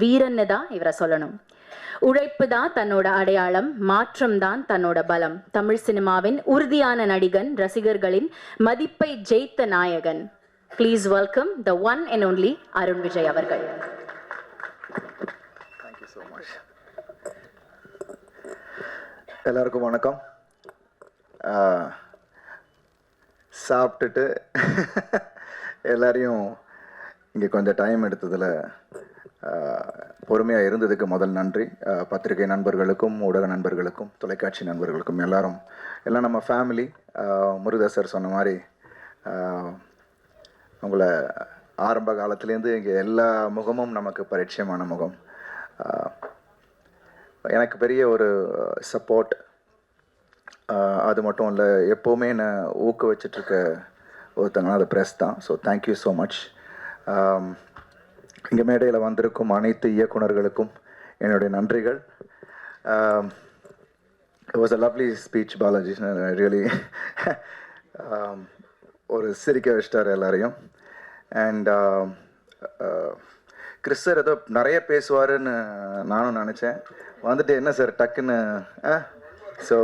வீரன்னு தான் இவரை சொல்லணும். உழைப்பு தான் தன்னோட அடையாளம், மாற்றம் தான் தன்னோட பலம். தமிழ் சினிமாவின் உறுதியான நடிகன், ரசிகர்களின் மதிப்பை ஜெயித்த நாயகன். Please welcome the one and only Arun Vijay அவர்கள். Thank you so much. எல்லாருக்கும் வணக்கம். சாப்பிட்டுட்டு எல்லாரையும் இங்கே கொஞ்சம் டைம் எடுத்ததில் பொறுமையாக இருந்ததுக்கு முதல் நன்றி. பத்திரிகை நண்பர்களுக்கும், ஊடக நண்பர்களுக்கும், தொலைக்காட்சி நண்பர்களுக்கும் எல்லாம் நம்ம ஃபேமிலி. முருகதாஸ் சார் சொன்ன மாதிரி உங்களை ஆரம்ப காலத்துலேருந்து இங்கே எல்லா முகமும் நமக்கு பரிச்சயமான முகம். எனக்கு பெரிய ஒரு சப்போர்ட், அது மட்டும் இல்லை, எப்போவுமே என்னை ஊக்குவிச்சிட்ருக்க ஒருத்தங்கன்னா அது ப்ரெஸ் தான். So thank you so much. இங்கே மேடையில் வந்திருக்கும் அனைத்து இயக்குனர்களுக்கும் என்னுடைய நன்றிகள். It was a lovely speech Balaji, really ஒரு சிரிக்க வச்சிட்டார் எல்லாரையும். அண்ட் கிறிஸ் சார் ஏதோ நிறைய பேசுவாருன்னு நானும் நினச்சேன். வந்துட்டு என்ன சார் டக்குன்னு ஸோ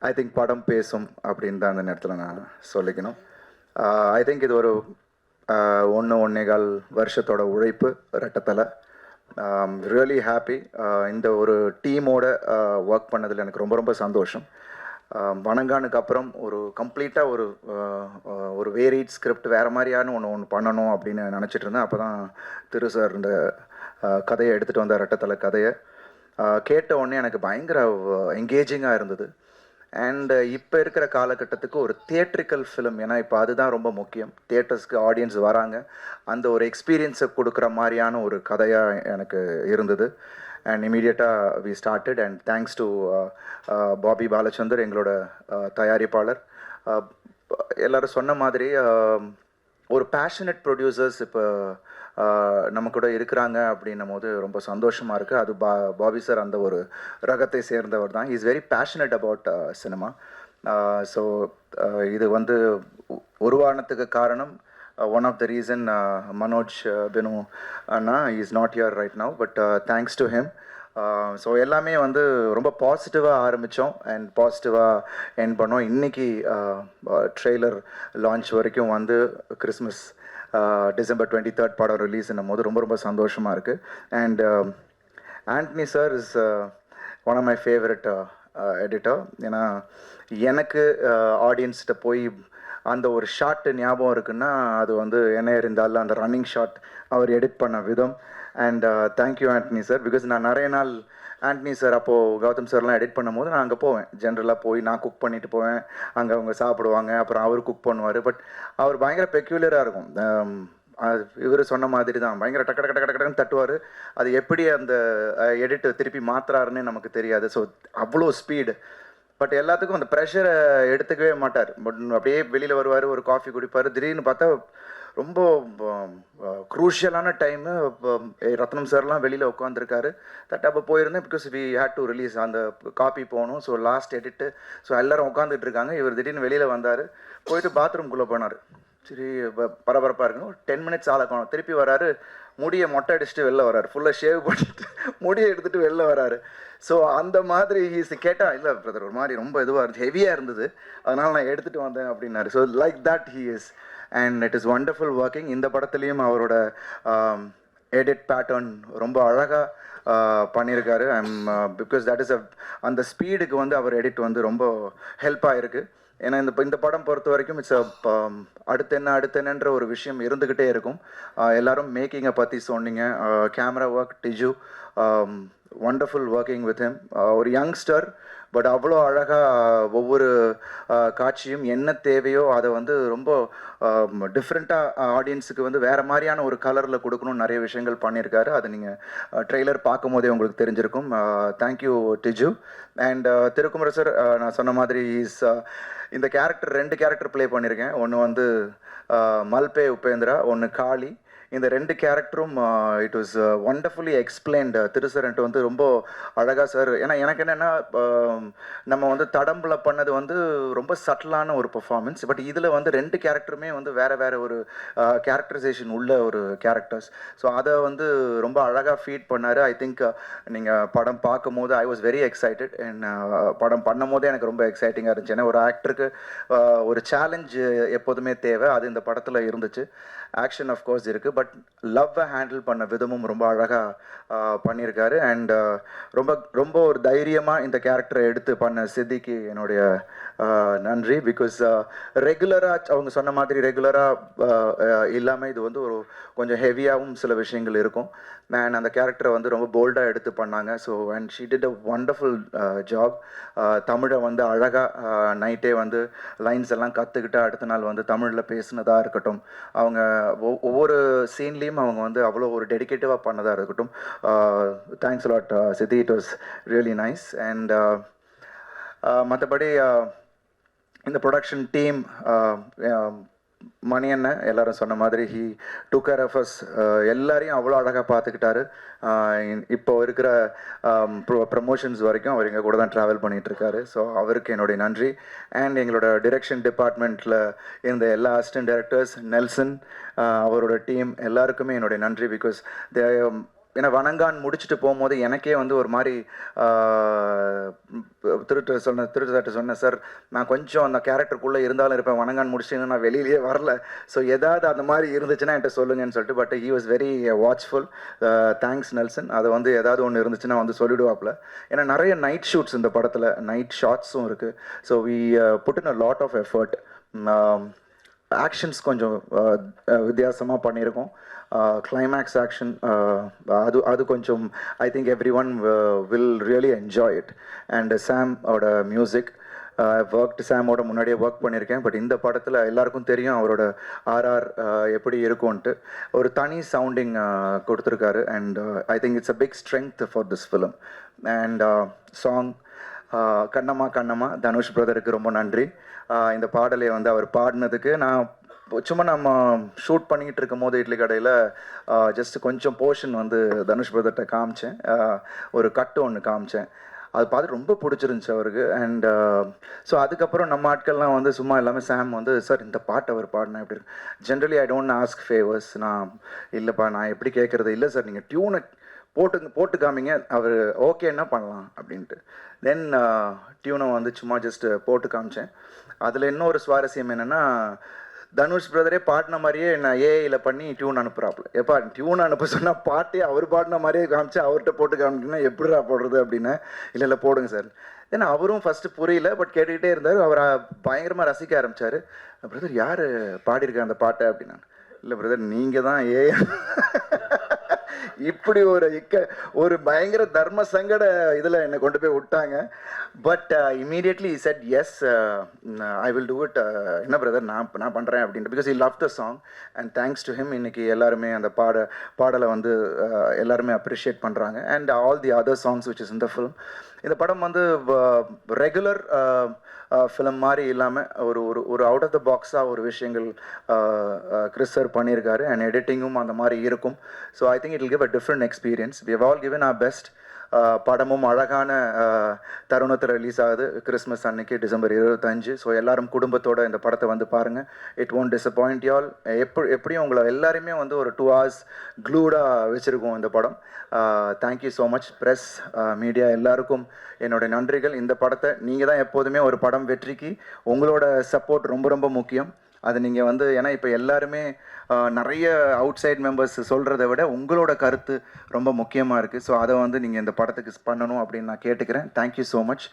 ஐ திங்க் படம் பேசும் அப்படின்னு தான் அந்த நேரத்தில் நான் சொல்லிக்கணும். ஐ திங்க் இது ஒரு 1.25 வருஷத்தோட உழைப்பு ரெட்டத்தலை. Really happy. இந்த ஒரு டீமோட ஒர்க் பண்ணதில் எனக்கு ரொம்ப ரொம்ப சந்தோஷம். வணங்கானுக்கு அப்புறம் ஒரு கம்ப்ளீட்டாக ஒரு வேரியட் ஸ்கிரிப்ட் வேறு மாதிரியான ஒன்று பண்ணணும் அப்படின்னு நினச்சிட்டு இருந்தேன். அப்போ தான் திரு சார் இந்த கதையை எடுத்துகிட்டு வந்தார், ரெட்டத்தலை கதையை. கேட்ட உடனே எனக்கு பயங்கர என்கேஜிங்காக இருந்தது. அண்ட் இப்போ இருக்கிற காலகட்டத்துக்கு ஒரு தியேட்ரிக்கல் ஃபிலிம், ஏன்னா இப்போ அதுதான் ரொம்ப முக்கியம். தியேட்டர்ஸ்க்கு ஆடியன்ஸ் வராங்க, அந்த ஒரு எக்ஸ்பீரியன்ஸை கொடுக்குற மாதிரியான ஒரு கதையாக எனக்கு இருந்தது. அண்ட் இமீடியட்டாக we started. And thanks to Bobby Balachandar, எங்களோட தயாரிப்பாளர். எல்லோரும் சொன்ன மாதிரி ஒரு பேஷனட் ப்ரொடியூசர்ஸ் இப்போ நம்ம கூட இருக்கிறாங்க அப்படின்னும் போது ரொம்ப சந்தோஷமாக இருக்குது. அது பாபி சார் அந்த ஒரு ரகத்தை சேர்ந்தவர் தான். Is very passionate about cinema. So இது உருவானத்துக்கு காரணம், one of the reason Manoj Binu அண்ணா is not here right now, but thanks to him. So எல்லாமே ரொம்ப பாசிட்டிவாக ஆரம்பித்தோம் அண்ட் பாசிட்டிவாக எண்ட் பண்ணோம். இன்றைக்கி ட்ரெய்லர் லான்ச் வரைக்கும் கிறிஸ்மஸ் டிசம்பர் 23 படம் ரிலீஸ்ன்னும் போது ரொம்ப ரொம்ப சந்தோஷமாக இருக்குது. And Antony sir is one of my favourite editor. ஏன்னா எனக்கு ஆடியன்ஸ்கிட்ட போய் அந்த ஒரு ஷாட் ஞாபகம் இருக்குன்னா அது என்ன இருந்தாலும் அந்த ரன்னிங் ஷாட் அவர் எடிட் பண்ண விதம். And thank you Antony sir. Because நான் நிறைய நாள் ஆண்டனி சார் அப்போது கௌதம் சார்லாம் எடிட் பண்ணும் போது நான் அங்கே போவேன். ஜென்ரலாக போய் நான் குக் பண்ணிட்டு போவேன், அங்கே அவங்க சாப்பிடுவாங்க, அப்புறம் அவர் குக் பண்ணுவார். பட் அவர் பயங்கர பெக்யூலராக இருக்கும். இவர் சொன்ன மாதிரி தான் பயங்கர டக்குன்னு தட்டுவார். அது எப்படி அந்த எடிட் திருப்பி மாற்றுறாருன்னு நமக்கு தெரியாது. ஸோ அவ்வளோ ஸ்பீடு. பட் எல்லாத்துக்கும் அந்த ப்ரெஷரை எடுத்துக்கவே மாட்டார். பட் அப்படியே வெளியில் வருவார், ஒரு காஃபி குடிப்பார். திடீர்னு பார்த்தா ரொம்ப க்ரூஷியலான டைமு. ரத்னம் சார்லாம் வெளியில் உட்காந்துருக்காரு. அப்போ போயிருந்தேன், because we had to release, அந்த காப்பி போகணும். So last edit. ஸோ எல்லோரும் உட்காந்துட்டு இருக்காங்க. இவர் திடீர்னு வெளியில் வந்தார், போயிட்டு பாத்ரூம்குள்ளே போனார். சரி பரபரப்பாக இருக்குன்னு ஒரு 10 மினிட்ஸ் ஆளை காணும். திருப்பி வராரு, முடியை மொட்டை அடிச்சுட்டு வெளில வராரு, ஃபுல்லாக ஷேவ் பண்ணிட்டு முடியை எடுத்துகிட்டு வெளில வராரு. ஸோ அந்த மாதிரி கேட்டால், இல்லை பிரதர் ஒரு மாதிரி ரொம்ப இதுவாக இருந்துச்சு, ஹெவியாக இருந்தது, அதனால் நான் எடுத்துகிட்டு வந்தேன் அப்படின்னாரு. So like that he is. And it is wonderful working. இந்த படத்துலேயும் அவரோட எடிட் பேட்டர்ன் ரொம்ப அழகாக பண்ணியிருக்காரு. பிகாஸ் தட் இஸ் அந்த ஸ்பீடுக்கு அவர் எடிட் ரொம்ப ஹெல்ப்பாக இருக்குது. ஏன்னா இந்த படம் பொறுத்த வரைக்கும் இட்ஸ் அடுத்து என்னன்ற ஒரு விஷயம் இருந்துக்கிட்டே இருக்கும். எல்லாரும் மேக்கிங்கை பற்றி சொன்னீங்க. Camera work Diju, wonderful working with him. ஒரு யங்ஸ்டர், பட் அவ்வளோ அழகாக ஒவ்வொரு காட்சியும் என்ன தேவையோ அதை ரொம்ப டிஃப்ரெண்ட்டாக ஆடியன்ஸுக்கு வேறு மாதிரியான ஒரு கலரில் கொடுக்கணும்னு நிறைய விஷயங்கள் பண்ணியிருக்காரு. அதை நீங்கள் ட்ரெய்லர் பார்க்கும் போதே உங்களுக்கு தெரிஞ்சிருக்கும். Thank you did you. அண்ட் திருக்குமர சார், நான் சொன்ன மாதிரி இந்த கேரக்டர் 2 கேரக்டர் ப்ளே பண்ணியிருக்கேன். ஒன்று மல்பே உபேந்திரா, ஒன்று காளி. இந்த 2 கேரக்டரும் இட் வாஸ் ஒண்டர்ஃபுல்லி எக்ஸ்பிளைன்டு. திருசரன்ட்டு வந்து ரொம்ப அழகாக சார், ஏன்னா எனக்கு என்னென்னா நம்ம வந்து தடம்புல பண்ணது வந்து ரொம்ப சட்டிலான ஒரு பெர்ஃபார்மன்ஸ். பட் இதில் வந்து 2 கேரக்டருமே வந்து வேறு ஒரு கேரக்டரைசேஷன் உள்ள ஒரு கேரக்டர்ஸ். ஸோ அதை வந்து ரொம்ப அழகாக ஃபீட் பண்ணார். ஐ திங்க் நீங்கள் படம் பார்க்கும்போது I was very excited. And படம் பண்ணும் போதே எனக்கு ரொம்ப எக்ஸைட்டிங்காக இருந்துச்சு. ஏன்னா ஒரு ஆக்டருக்கு ஒரு சேலஞ்சு எப்போதுமே தேவை, அது இந்த படத்தில் இருந்துச்சு. ஆக்ஷன் ஆஃப்கோர்ஸ் இருக்குது, பட் லவ்வை ஹேண்டில் பண்ண விதமும் ரொம்ப அழகாக பண்ணியிருக்காரு. அண்ட் ரொம்ப ரொம்ப ஒரு தைரியமாக இந்த கேரக்டரை எடுத்து பண்ண சித்திக்கு என்னுடைய நன்றி. பிகாஸ் ரெகுலராக அவங்க சொன்ன மாதிரி ரெகுலராக இல்லாமல் இது வந்து ஒரு கொஞ்சம் ஹெவியாகவும் சில விஷயங்கள் இருக்கும். நான் அந்த கேரக்டரை வந்து ரொம்ப போல்டாக எடுத்து பண்ணாங்க. So and she did a wonderful job. தமிழை வந்து அழகாக நைட்டே வந்து லைன்ஸ் எல்லாம் கற்றுக்கிட்டு அடுத்த நாள் வந்து தமிழில் பேசினதாக இருக்கட்டும், அவங்க ஒவ்வொரு சீன்லேயும் அவங்க வந்து அவ்வளோ ஒரு டெடிக்கேட்டிவாக பண்ணதாக இருக்கட்டும். Thanks lot Siddhi, it was really nice. And மற்றபடி இந்த ப்ரொடக்ஷன் டீம், மணி அண்ணன் எல்லாரும் சொன்ன மாதிரி he took care of us. எல்லாரையும் அவ்வளோ அழகாக பார்த்துக்கிட்டாரு. இப்போ இருக்கிற ப்ரமோஷன்ஸ் வரைக்கும் அவர் எங்கள் கூட தான் ட்ராவல் பண்ணிகிட்ருக்காரு. ஸோ அவருக்கு என்னுடைய நன்றி. அண்ட் எங்களோட டிரெக்ஷன் டிபார்ட்மெண்ட்டில் இருந்த எல்லா அசிஸ்டன்ட் டைரக்டர்ஸ், நெல்சன், அவரோட டீம் எல்லாருக்குமே என்னுடைய நன்றி. பிகாஸ் ஏன்னா வணங்கான் முடிச்சுட்டு போகும்போது எனக்கே வந்து ஒரு மாதிரி திருட்டு சொன்னேன், சார் நான் கொஞ்சம் அந்த கேரக்டருக்குள்ளே இருந்தாலும் இருப்பேன், வணங்கான் முடிச்சுன்னு நான் வெளியிலேயே வரல. ஸோ எதாவது அந்த மாதிரி இருந்துச்சுன்னா என்கிட்ட சொல்லுங்கன்னு சொல்லிட்டு. But he was very watchful. Thanks Nelson. அதை வந்து ஏதாவது ஒன்று இருந்துச்சுன்னா வந்து சொல்லிவிடுவாப்பில். ஏன்னா நிறைய நைட் ஷூட்ஸ் இந்த படத்தில், நைட் ஷாட்ஸும் இருக்குது. So we put in a lot of effort. Actions கொஞ்சம் வித்தியாசமாக பண்ணியிருக்கோம். கிளைமேக்ஸ் ஆக்ஷன் அது கொஞ்சம் I think everyone will really enjoy it. And சாமோட மியூசிக், சாமோட முன்னாடியே ஒர்க் பண்ணியிருக்கேன். பட் இந்த படத்தில் எல்லாருக்கும் தெரியும் அவரோட ஆர்ஆர் எப்படி இருக்கும்ன்ட்டு. ஒரு தனி சவுண்டிங் கொடுத்துருக்காரு. And I think it's a big strength for this film. And song Kannamma Kannamma, Dhanush பிரதருக்கு ரொம்ப நன்றி. இந்த பாடலை வந்து அவர் பாடினதுக்கு நான் சும்மா நம்ம ஷூட் பண்ணிக்கிட்டு இருக்கும் போது இட்லி கடையில் ஜஸ்ட் கொஞ்சம் போர்ஷன் வந்து தனுஷ் பிரதர்கிட்ட காமிச்சேன். ஒரு கட்டு ஒன்று காமிச்சேன். அது பார்த்து ரொம்ப பிடிச்சிருந்துச்சி அவருக்கு. அண்ட் ஸோ அதுக்கப்புறம் நம்ம ஆட்கள்லாம் வந்து சும்மா எல்லாமே சாம் வந்து, சார் இந்த பாட்டு அவர் பாடினா எப்படி இருக்கு. Generally I don't ask favours. நான் இல்லைப்பா நான் எப்படி கேட்குறது, இல்லை சார் நீங்கள் டியூனை போட்டு காமிங்க, அவர் ஓகே என்ன பண்ணலாம் அப்படின்ட்டு. தென் டியூனை வந்து சும்மா ஜஸ்ட் போட்டு காமிச்சேன். அதில் இன்னொரு சுவாரஸ்யம் என்னென்னா, தனுஷ் பிரதரே பாடின மாதிரியே நான் ஏஐயில் பண்ணி டியூன் அனுப்புகிறாப்புல. எப்பா டியூன் அனுப்ப சொன்னால் பாட்டே அவர் பாடின மாதிரியே காமிச்சு அவர்கிட்ட போட்டு காமிச்சிங்கன்னா எப்படிடா போடுறது அப்படின்னு. இல்லை போடுங்க சார். ஏன்னா அவரும் ஃபஸ்ட்டு புரியல, பட் கேட்டுக்கிட்டே இருந்தார். அவர் பயங்கரமாக ரசிக்க ஆரம்பித்தார். பிரதர் யார் பாடியிருக்கா அந்த பாட்டை அப்படின்னா, இல்லை பிரதர் நீங்கள் தான் ஏஐ. இப்படி ஒரு பயங்கர தர்ம சங்கட இதில் என்னை கொண்டு போய் விட்டாங்க. But immediately said yes, I will do it. என்ன பிரதர் நான் பண்ணுறேன் அப்படின்ட்டு. Because he loved the song and thanks to him இன்னைக்கு எல்லாருமே அந்த பாடலை வந்து எல்லாருமே அப்ரிஷியேட் பண்ணுறாங்க. And all the other songs which is in the film. இந்த படம் வந்து ரெகுலர் ஃபிலிம் மாதிரி இல்லாமல் ஒரு அவுட் ஆஃப் த பாக்ஸாக ஒரு விஷயங்கள் கிறிஸ் சார் பண்ணியிருக்காரு. அண்ட் எடிட்டிங்கும் அந்த மாதிரி இருக்கும். So I think it will give a different experience. We have all given our best. படமும் அழகான தருணத்தில் ரிலீஸ் ஆகுது கிறிஸ்மஸ் அன்னைக்கு December 25. ஸோ எல்லாரும் குடும்பத்தோடு இந்த படத்தை வந்து பாருங்கள். It won't disappoint you all. எப்படியும் உங்களை எல்லாருமே வந்து ஒரு 2 hours க்ளூடாக வச்சுருக்கோம் இந்த படம். Thank you so much press, media எல்லாருக்கும் என்னோடய நன்றிகள். இந்த படத்தை நீங்கள் தான் எப்போதுமே ஒரு படம் வெற்றிக்கு உங்களோட சப்போர்ட் ரொம்ப ரொம்ப முக்கியம். அது நீங்கள் வந்து ஏன்னா இப்போ எல்லாருமே நிறைய அவுட் சைட் மெம்பர்ஸ் சொல்கிறத விட உங்களோட கருத்து ரொம்ப முக்கியமாக இருக்குது. ஸோ அதை வந்து நீங்கள் இந்த படத்துக்கு பண்ணணும் அப்படின்னு நான் கேட்டுக்கிறேன். Thank you so much.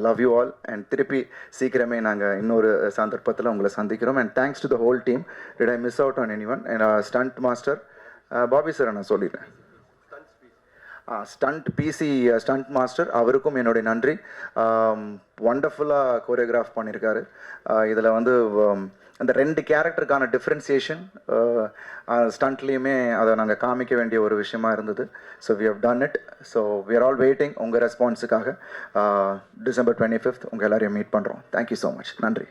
Love you all. And திருப்பி சீக்கிரமே நாங்கள் இன்னொரு சந்தர்ப்பத்தில் உங்களை சந்திக்கிறோம். And thanks to the whole team. Did I miss out on anyone? Stunt master Bobby sir நான் சொல்லிட்டேன். ஸ்டண்ட் மாஸ்டர் அவருக்கும் என்னுடைய நன்றி. ஒண்டர்ஃபுல்லாக கோரியோகிராஃப் பண்ணியிருக்காரு. இதில் வந்து அந்த 2 கேரக்டருக்கான டிஃப்ரென்சியேஷன் ஸ்டண்ட்லேயுமே அதை நாங்கள் காமிக்க வேண்டிய ஒரு விஷயமா இருந்தது. So we have done it. So we are all waiting உங்கள் ரெஸ்பான்ஸுக்காக. December 25 உங்கள் எல்லாரையும் மீட் பண்ணுறோம். Thank you so much. நன்றி.